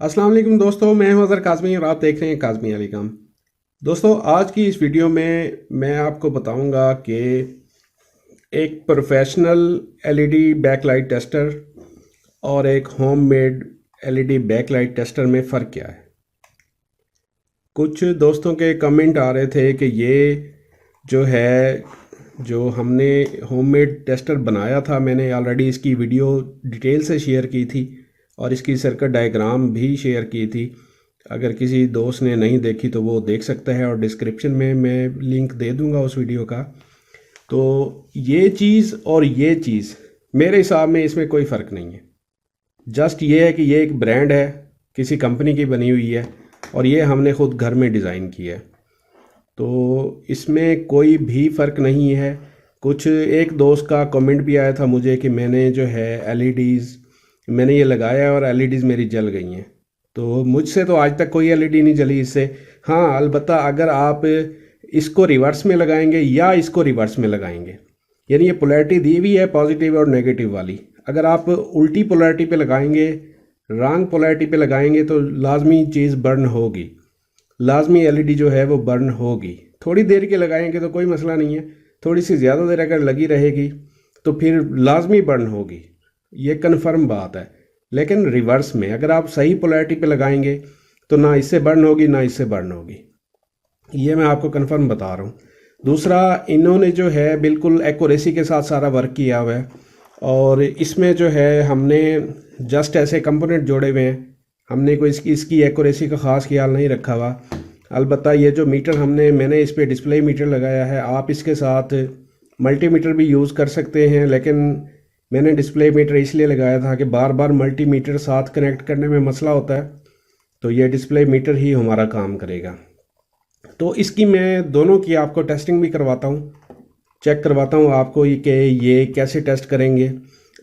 अस्सलाम वालेकुम दोस्तों, मैं हूं अज़हर काज़मी और आप देख रहे हैं काज़मी अली काम। दोस्तों, आज की इस वीडियो में मैं आपको बताऊंगा कि एक प्रोफेशनल एलईडी बैकलाइट टेस्टर और एक होममेड एलईडी बैकलाइट टेस्टर में फ़र्क क्या है। कुछ दोस्तों के कमेंट आ रहे थे कि ये जो है, जो हमने होममेड टेस्टर बनाया था, मैंने ऑलरेडी इसकी वीडियो डिटेल से शेयर की थी और इसकी सर्किट डायग्राम भी शेयर की थी। अगर किसी दोस्त ने नहीं देखी तो वो देख सकता है और डिस्क्रिप्शन में मैं लिंक दे दूंगा उस वीडियो का। तो ये चीज़ और ये चीज़ मेरे हिसाब में इसमें कोई फ़र्क नहीं है। जस्ट ये है कि ये एक ब्रांड है, किसी कंपनी की बनी हुई है और ये हमने ख़ुद घर में डिज़ाइन की है, तो इसमें कोई भी फ़र्क नहीं है। कुछ एक दोस्त का कमेंट भी आया था मुझे कि मैंने जो है एलईडीज़ मैंने ये लगाया और एलईडीज़ मेरी जल गई हैं। तो मुझसे तो आज तक कोई एलईडी नहीं जली इससे। हाँ, अलबत्ता अगर आप इसको रिवर्स में लगाएंगे या इसको रिवर्स में लगाएंगे, यानी ये पोलैरिटी दी हुई है पॉजिटिव और नेगेटिव वाली, अगर आप उल्टी पोलैरिटी पे लगाएंगे, रॉन्ग पोलैरिटी पे लगाएंगे तो लाजमी चीज़ बर्न होगी, लाजमी एलईडी जो है वो बर्न होगी। थोड़ी देर के लगाएंगे तो कोई मसला नहीं है, थोड़ी सी ज़्यादा देर अगर लगी रहेगी तो फिर लाजमी बर्न होगी, ये कन्फर्म बात है। लेकिन रिवर्स में अगर आप सही पोलैरिटी पे लगाएंगे तो ना इससे बर्न होगी ना इससे बर्न होगी, ये मैं आपको कन्फर्म बता रहा हूँ। दूसरा, इन्होंने जो है बिल्कुल एक्यूरेसी के साथ सारा वर्क किया हुआ है और इसमें जो है हमने जस्ट ऐसे कंपोनेंट जोड़े हुए हैं, हमने कोई इसकी एक्यूरेसी का ख़ास ख्याल नहीं रखा हुआ। अलबत्ता ये जो मीटर मैंने इस पर डिस्प्ले मीटर लगाया है, आप इसके साथ मल्टीमीटर भी यूज़ कर सकते हैं, लेकिन मैंने डिस्प्ले मीटर इसलिए लगाया था कि बार बार मल्टीमीटर साथ कनेक्ट करने में मसला होता है, तो ये डिस्प्ले मीटर ही हमारा काम करेगा। तो इसकी मैं दोनों की आपको टेस्टिंग भी करवाता हूँ, चेक करवाता हूँ आपको कि ये कैसे टेस्ट करेंगे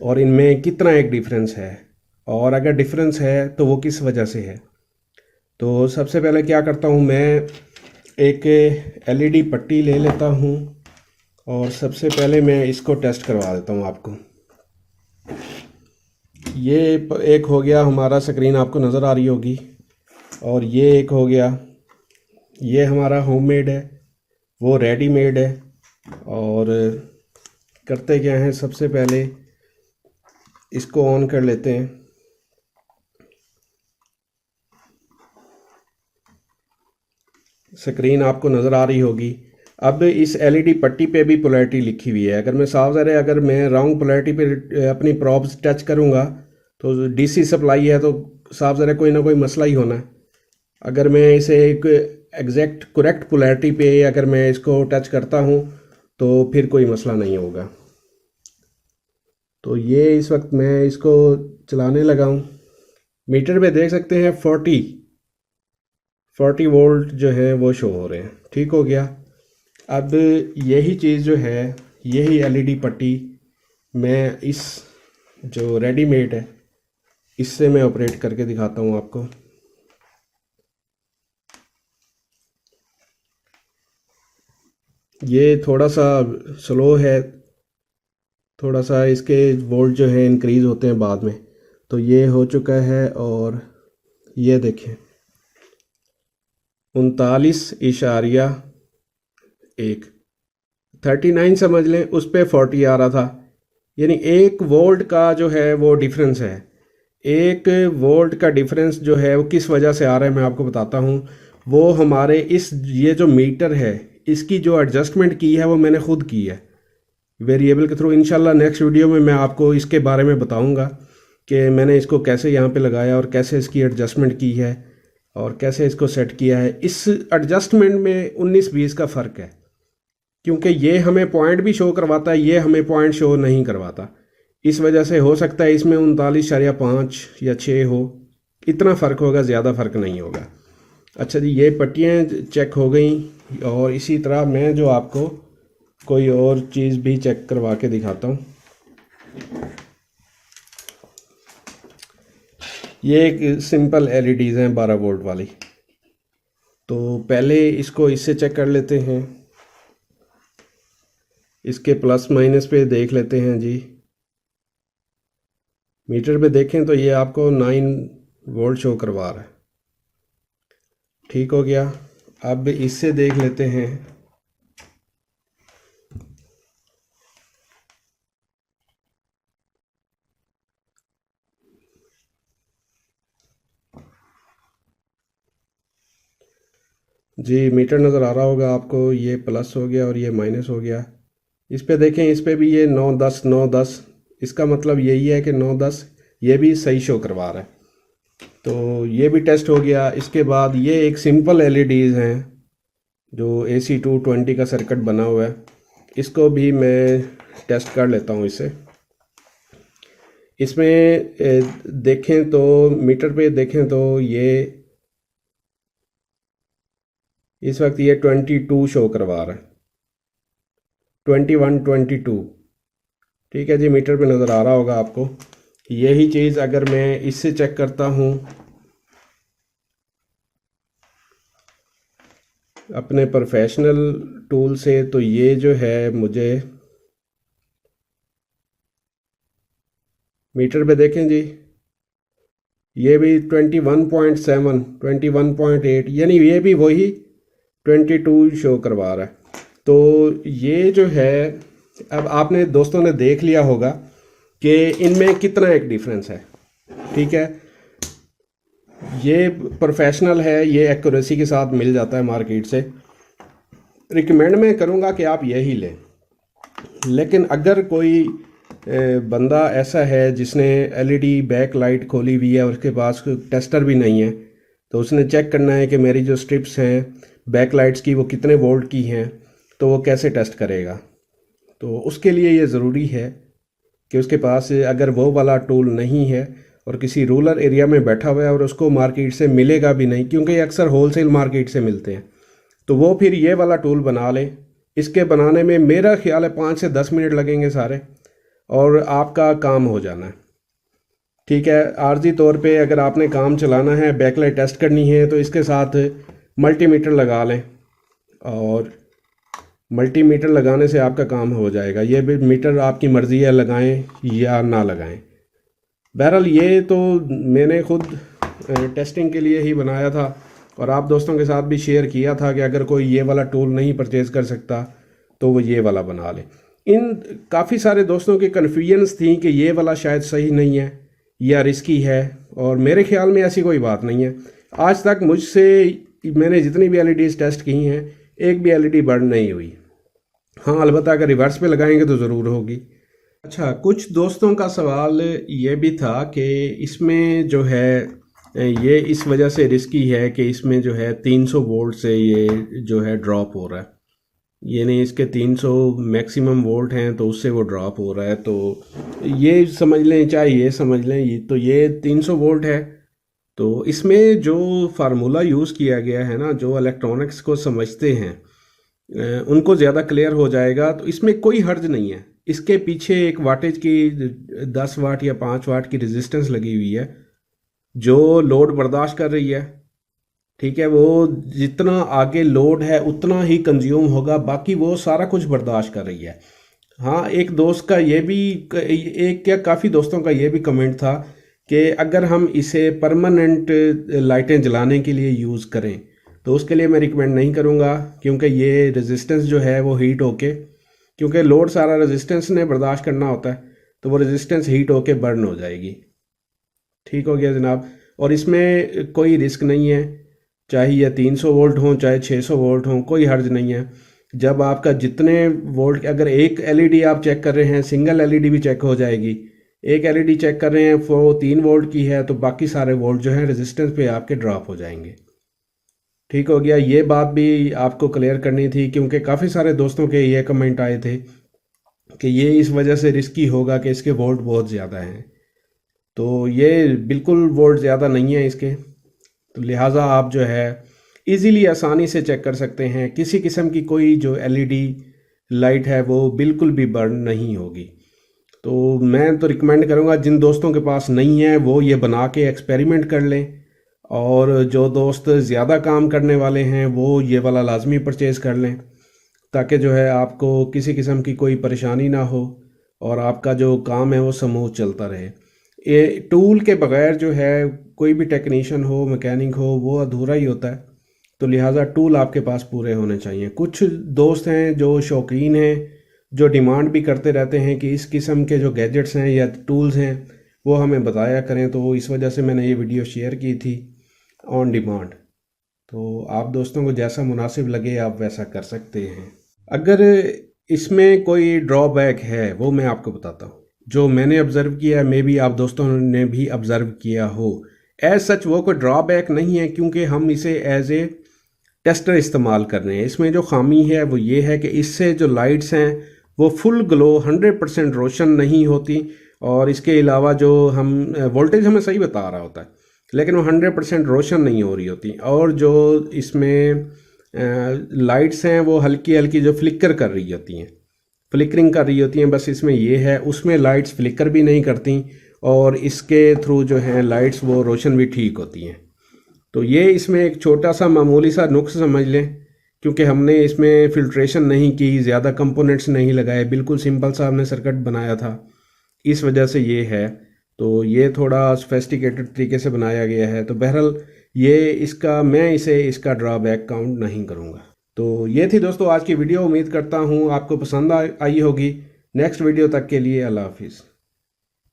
और इनमें कितना एक डिफरेंस है, और अगर डिफरेंस है तो वो किस वजह से है। तो सबसे पहले क्या करता हूँ, मैं एक एलईडी पट्टी ले लेता हूँ और सबसे पहले मैं इसको टेस्ट करवा देता हूँ आपको। ये एक हो गया, हमारा स्क्रीन आपको नज़र आ रही होगी, और ये एक हो गया, ये हमारा होममेड है, वो रेडीमेड है। और करते क्या हैं, सबसे पहले इसको ऑन कर लेते हैं। स्क्रीन आपको नज़र आ रही होगी। अब इस एलईडी पट्टी पे भी पोलैरिटी लिखी हुई है। अगर मैं साफ ज़रा अगर मैं रॉन्ग पोलैरिटी पे अपनी प्रॉप्स टच करूँगा तो डीसी सप्लाई है, तो साफ ज़रा कोई ना कोई मसला ही होना है। अगर मैं इसे एक एग्जैक्ट करेक्ट पोलैरिटी पे अगर मैं इसको टच करता हूँ तो फिर कोई मसला नहीं होगा। तो ये इस वक्त मैं इसको चलाने लगा हूँ। मीटर पे देख सकते हैं 40 वोल्ट जो है वो शो हो रहे हैं। ठीक हो गया। अब यही चीज़ जो है, यही एलईडी पट्टी मैं इस जो रेडीमेड है इससे मैं ऑपरेट करके दिखाता हूँ आपको। ये थोड़ा सा स्लो है, थोड़ा सा इसके वोल्ट जो है इंक्रीज़ होते हैं बाद में। तो ये हो चुका है और ये देखें 39.1 39 समझ लें, उस पर 40 आ रहा था, यानी 1 वोल्ट का जो है वो डिफरेंस है। 1 वोल्ट का डिफरेंस जो है वो किस वजह से आ रहा है मैं आपको बताता हूँ। वो हमारे ये जो मीटर है इसकी जो एडजस्टमेंट की है वो मैंने खुद की है वेरिएबल के थ्रू। इंशाल्लाह नेक्स्ट वीडियो में मैं आपको इसके बारे में बताऊंगा कि मैंने इसको कैसे यहाँ पे लगाया और कैसे इसकी एडजस्टमेंट की है और कैसे इसको सेट किया है। इस एडजस्टमेंट में 19-20 का फ़र्क है, क्योंकि ये हमें पॉइंट भी शो करवाता है, ये हमें पॉइंट शो नहीं करवाता। इस वजह से हो सकता है इसमें 39.5 या 6 हो, इतना फ़र्क होगा, ज़्यादा फ़र्क नहीं होगा। अच्छा जी, ये पट्टियाँ चेक हो गई और इसी तरह मैं जो आपको कोई और चीज़ भी चेक करवा के दिखाता हूँ। ये एक सिंपल एलईडीज़ हैं 12 वोल्ट वाली। तो पहले इसको इससे चेक कर लेते हैं, इसके प्लस माइनस पे देख लेते हैं जी। मीटर पे देखें तो ये आपको वोल्ट शो करवा रहा है। ठीक हो गया। अब इससे देख लेते हैं। जी मीटर नज़र आ रहा होगा आपको, ये प्लस हो गया और ये माइनस हो गया। इस पे देखें, इस पे भी ये 9 10 9 10, इसका मतलब यही है कि 9 10 ये भी सही शो करवा रहा है। तो ये भी टेस्ट हो गया। इसके बाद ये एक सिंपल एलईडीज़ हैं जो AC220 का सर्किट बना हुआ है, इसको भी मैं टेस्ट कर लेता हूँ इससे। इसमें देखें तो मीटर पे देखें तो ये इस वक्त ये 22 शो करवा रहा है, 21 22। ठीक है जी, मीटर पे नज़र आ रहा होगा आपको। यही चीज़ अगर मैं इससे चेक करता हूँ अपने प्रोफेशनल टूल से, तो ये जो है मुझे मीटर पे देखें जी, ये भी 21.7 21.8, यानी ये भी वही 22 शो करवा रहा है। तो ये जो है, अब आपने दोस्तों ने देख लिया होगा कि इनमें कितना एक डिफरेंस है। ठीक है, ये प्रोफेशनल है, ये एक्यूरेसी के साथ मिल जाता है मार्केट से। रिकमेंड मैं करूँगा कि आप यही लें। लेकिन अगर कोई बंदा ऐसा है जिसने एलईडी बैक लाइट खोली हुई है और उसके पास टेस्टर भी नहीं है, तो उसने चेक करना है कि मेरी जो स्ट्रिप्स हैं बैक लाइट्स की वो कितने वोल्ट की हैं, तो वो कैसे टेस्ट करेगा। तो उसके लिए ये ज़रूरी है कि उसके पास अगर वो वाला टूल नहीं है और किसी रूरल एरिया में बैठा हुआ है और उसको मार्केट से मिलेगा भी नहीं, क्योंकि ये अक्सर होलसेल मार्केट से मिलते हैं, तो वो फिर ये वाला टूल बना ले। इसके बनाने में मेरा ख्याल है 5 से 10 मिनट लगेंगे सारे, और आपका काम हो जाना है। ठीक है, आर्जी तौर पे अगर आपने काम चलाना है, बैकलाइट टेस्ट करनी है, तो इसके साथ मल्टीमीटर लगा लें, और मल्टीमीटर लगाने से आपका काम हो जाएगा। ये भी मीटर आपकी मर्ज़ी है लगाएं या ना लगाएं। बहरहाल ये तो मैंने खुद टेस्टिंग के लिए ही बनाया था, और आप दोस्तों के साथ भी शेयर किया था कि अगर कोई ये वाला टूल नहीं परचेज़ कर सकता तो वो ये वाला बना ले। इन काफ़ी सारे दोस्तों की कन्फ्यूजन्स थी कि ये वाला शायद सही नहीं है या रिस्की है, और मेरे ख्याल में ऐसी कोई बात नहीं है। आज तक मुझसे मैंने जितनी भी एलईडीज़ टेस्ट की हैं, एक भी एलईडी बर्न नहीं हुई। हाँ, अलबत्ता अगर रिवर्स पे लगाएंगे तो ज़रूर होगी। अच्छा, कुछ दोस्तों का सवाल ये भी था कि इसमें जो है ये इस वजह से रिस्की है कि इसमें जो है 300 वोल्ट से ये जो है ड्रॉप हो रहा है। ये नहीं, इसके 300 मैक्सिमम वोल्ट हैं तो उससे वो ड्रॉप हो रहा है। तो ये समझ लें, चाहे ये समझ लें, ये तो ये 300 वोल्ट है। तो इसमें जो फार्मूला यूज़ किया गया है ना, जो इलेक्ट्रॉनिक्स को समझते हैं उनको ज़्यादा क्लियर हो जाएगा। तो इसमें कोई हर्ज नहीं है। इसके पीछे एक वाटेज की 10 वाट या 5 वाट की रेजिस्टेंस लगी हुई है जो लोड बर्दाश्त कर रही है। ठीक है, वो जितना आगे लोड है उतना ही कंज्यूम होगा, बाकी वो सारा कुछ बर्दाश्त कर रही है। हाँ, एक दोस्त का ये भी, एक क्या काफ़ी दोस्तों का ये भी कमेंट था कि अगर हम इसे परमानेंट लाइटें जलाने के लिए यूज़ करें तो उसके लिए मैं रिकमेंड नहीं करूँगा, क्योंकि ये रेजिस्टेंस जो है वो हीट होके, क्योंकि लोड सारा रेजिस्टेंस ने बर्दाश्त करना होता है, तो वो रेजिस्टेंस हीट होके बर्न हो जाएगी। ठीक हो गया जनाब। और इसमें कोई रिस्क नहीं है, चाहे ये 300 वोल्ट हों चाहे 600 वोल्ट हों, कोई हर्ज नहीं है। जब आपका जितने वोल्ट, अगर एक एलईडी आप चेक कर रहे हैं, सिंगल एलईडी भी चेक हो जाएगी। एक एलईडी चेक कर रहे हैं वो 3 वोल्ट की है, तो बाकी सारे वोल्ट जो हैं रेजिस्टेंस पे आपके ड्रॉप हो जाएंगे। ठीक हो गया, ये बात भी आपको क्लियर करनी थी, क्योंकि काफ़ी सारे दोस्तों के ये कमेंट आए थे कि ये इस वजह से रिस्की होगा कि इसके वोल्ट बहुत ज़्यादा हैं। तो ये बिल्कुल वोल्ट ज़्यादा नहीं है इसके, तो लिहाजा आप जो है इजीली आसानी से चेक कर सकते हैं। किसी किस्म की कोई जो एलईडी लाइट है वो बिल्कुल भी बर्न नहीं होगी। तो मैं तो रिकमेंड करूँगा जिन दोस्तों के पास नहीं है वो ये बना के एक्सपेरिमेंट कर लें, और जो दोस्त ज़्यादा काम करने वाले हैं वो ये वाला लाजमी परचेज़ कर लें, ताकि जो है आपको किसी किस्म की कोई परेशानी ना हो और आपका जो काम है वो स्मूथ चलता रहे। ये टूल के बगैर जो है कोई भी टेक्नीशियन हो, मैकेनिक हो, वो अधूरा ही होता है। तो लिहाजा टूल आपके पास पूरे होने चाहिए। कुछ दोस्त हैं जो शौकीन हैं, जो डिमांड भी करते रहते हैं कि इस किस्म के जो गैजेट्स हैं या टूल्स हैं वो हमें बताया करें, तो इस वजह से मैंने ये वीडियो शेयर की थी ऑन डिमांड। तो आप दोस्तों को जैसा मुनासिब लगे आप वैसा कर सकते हैं। अगर इसमें कोई ड्रॉबैक है वो मैं आपको बताता हूँ, जो मैंने ऑब्ज़र्व किया है, मे बी आप दोस्तों ने भी ऑब्ज़र्व किया हो। एज सच वो कोई ड्रॉबैक नहीं है, क्योंकि हम इसे एज ए टेस्टर इस्तेमाल कर रहे हैं। इसमें जो खामी है वो ये है कि इससे जो लाइट्स हैं वो फुल ग्लो 100% रोशन नहीं होती, और इसके अलावा जो हम वोल्टेज हमें सही बता रहा होता है लेकिन वो 100% रोशन नहीं हो रही होती, और जो इसमें लाइट्स हैं वो हल्की हल्की जो फ्लिकर कर रही होती हैं, फ्लिकरिंग कर रही होती हैं। बस इसमें ये है, उसमें लाइट्स फ्लिकर भी नहीं करती, और इसके थ्रू जो है लाइट्स वो रोशन भी ठीक होती हैं। तो ये इसमें एक छोटा सा मामूली सा नुक्स समझ लें, क्योंकि हमने इसमें फ़िल्ट्रेशन नहीं की, ज़्यादा कंपोनेंट्स नहीं लगाए, बिल्कुल सिंपल सा हमने सर्किट बनाया था, इस वजह से ये है। तो ये थोड़ा सोफिस्टिकेटेड तरीके से बनाया गया है। तो बहरहाल मैं इसे इसका ड्रॉबैक काउंट नहीं करूँगा। तो ये थी दोस्तों आज की वीडियो। उम्मीद करता हूँ आपको पसंद आई होगी। नेक्स्ट वीडियो तक के लिए अल्लाह हाफिज़।